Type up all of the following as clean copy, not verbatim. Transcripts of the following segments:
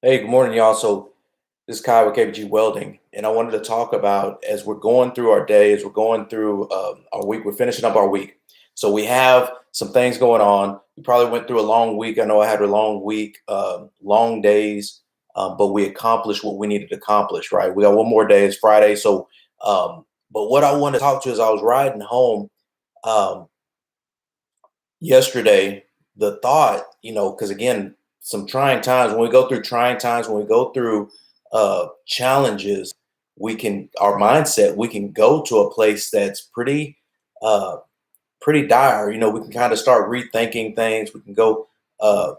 Hey, good morning, y'all. So this is Kai with KBG Welding, and I wanted to talk about as we're going through our day, as we're going through our week, we're finishing up our week. So we have some things going on. We probably went through a long week. I know I had a long week, long days, but we accomplished what we needed to accomplish, right? We got one more day. It's Friday. But what I want to talk to is I was riding home um, yesterday. The thought, because again, some trying times, when we go through trying times, when we go through challenges, our mindset, we can go to a place that's uh pretty dire. We can kind of start rethinking things. We can go, uh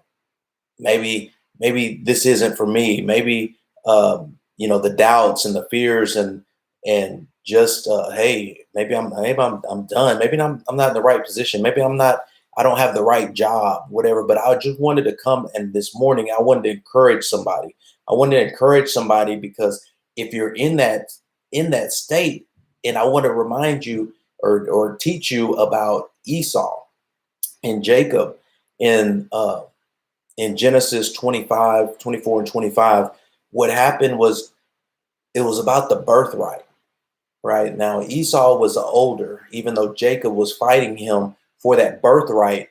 maybe this isn't for me. Maybe the doubts and the fears, and just hey, maybe I'm done. Maybe I'm not in the right position. Maybe I don't have the right job, whatever. But I just wanted to come, and this morning I wanted to encourage somebody. I wanted to encourage somebody because if you're in that state, and I want to remind you or teach you about Esau and Jacob in Genesis 25, 24, and 25. What happened was it was about the birthright, right? Now, Esau was older, even though Jacob was fighting him for that birthright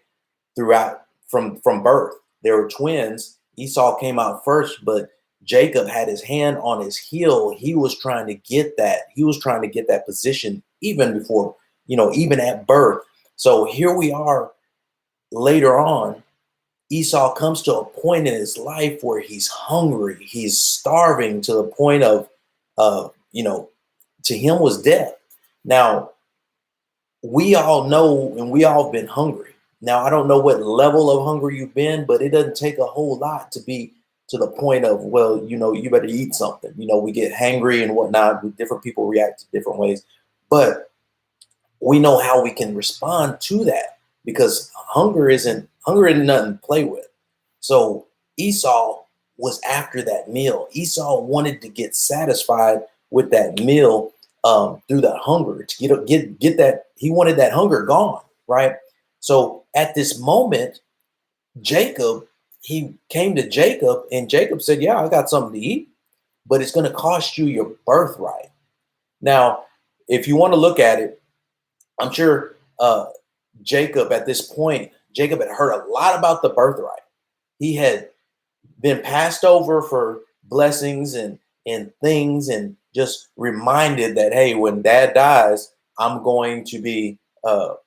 throughout from birth. They were twins. Esau came out first, but Jacob had his hand on his heel. He was trying to get that. He was trying to get that position even before, even at birth. So here we are later on. Esau comes to a point in his life where he's hungry, he's starving to the point of, uh, you know, to him was death. Now, we all know and we all been hungry. Now, I don't know what level of hunger you've been, but it doesn't take a whole lot to be to the point of, well, you better eat something. We get hangry and whatnot. Different people react to different ways. But we know how we can respond to that because hunger isn't nothing to play with. So Esau was after that meal. Esau wanted to get satisfied with that meal, through that hunger to get that. He wanted that hunger gone, right? So at this moment, Jacob, he came to Jacob, and Jacob said, "Yeah, I got something to eat, but it's going to cost you your birthright." Now, if you want to look at it, I'm sure Jacob at this point, Jacob had heard a lot about the birthright. He had been passed over for blessings and things, and just reminded that, hey, when dad dies, I'm going to be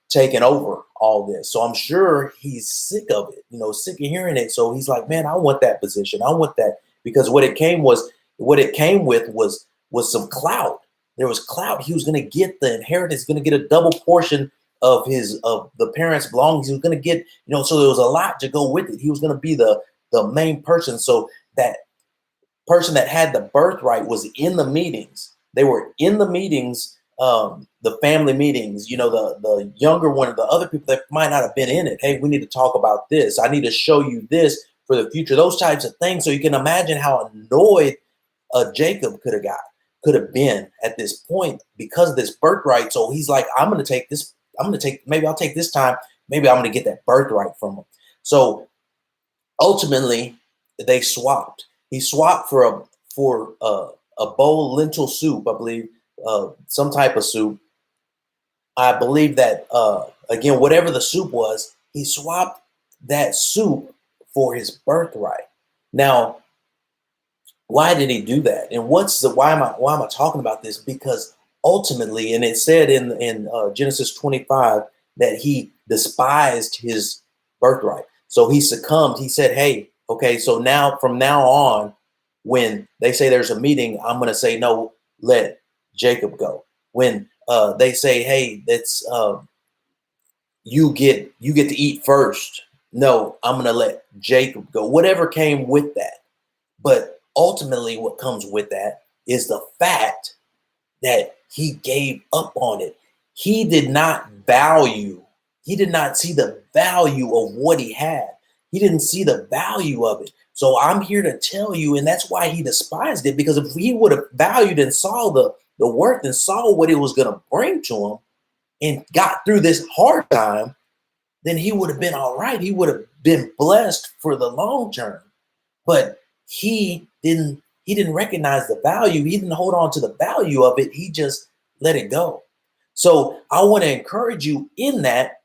taking over all this. So I'm sure he's sick of it, sick of hearing it. So he's like, man, I want that position. I want that, because what it came with was some clout. There was clout. He was going to get the inheritance, going to get a double portion of the parents' belongings. He was going to get, so there was a lot to go with it. He was going to be the main person. So that person that had the birthright was in the meetings. They were in the meetings, the family meetings. The younger one, the other people that might not have been in it. Hey, we need to talk about this. I need to show you this for the future. Those types of things. So you can imagine how annoyed Jacob could have been at this point because of this birthright. So he's like, I'm going to take this. Maybe I'll take this time. Maybe I'm going to get that birthright from him. So ultimately, they swapped. He swapped for a bowl of lentil soup, I believe, some type of soup. I believe that, again, whatever the soup was, he swapped that soup for his birthright. Now, why did he do that? And why am I talking about this? Because ultimately, and it said in Genesis 25 that he despised his birthright. So he succumbed. He said, "Hey, okay, so now from now on, when they say there's a meeting, I'm going to say no. Let Jacob go. When they say, hey, that's you get to eat first. No, I'm going to let Jacob go. Whatever came with that." But ultimately, what comes with that is the fact that he gave up on it. He did not value, he did not see the value of what he had. He didn't see the value of it. So I'm here to tell you, and that's why he despised it, because if he would have valued and saw the worth and saw what it was going to bring to him and got through this hard time, then he would have been all right. He would have been blessed for the long term. But he didn't recognize the value. He didn't hold on to the value of it. He just let it go. So I want to encourage you in that,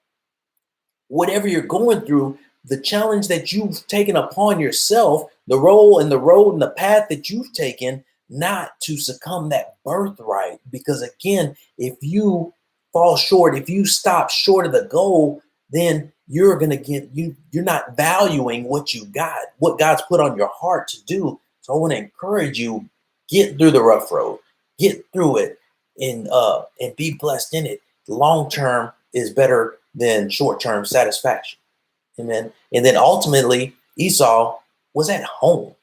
whatever you're going through, the challenge that you've taken upon yourself, the role and the road and the path that you've taken, not to succumb that birthright. Because again, if you fall short, if you stop short of the goal, then you're gonna you're not valuing what you got, what God's put on your heart to do. So I want to encourage you, get through the rough road, get through it, and be blessed in it. Long term is better than short term satisfaction. Amen. And then ultimately, Esau was at home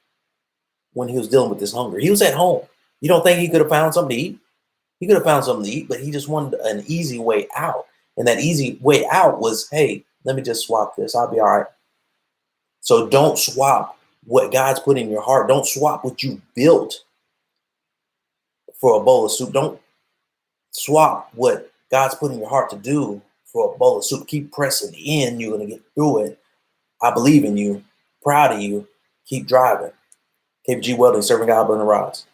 when he was dealing with this hunger. He was at home. You don't think he could have found something to eat? He could have found something to eat, but he just wanted an easy way out. And that easy way out was, hey, let me just swap this. I'll be all right. So don't swap what God's put in your heart. Don't swap what you built for a bowl of soup. Don't swap what God's put in your heart to do for a bowl of soup. Keep pressing in. You're going to get through it. I believe in you. Proud of you. Keep driving. KBG Welding, serving God, burning rods.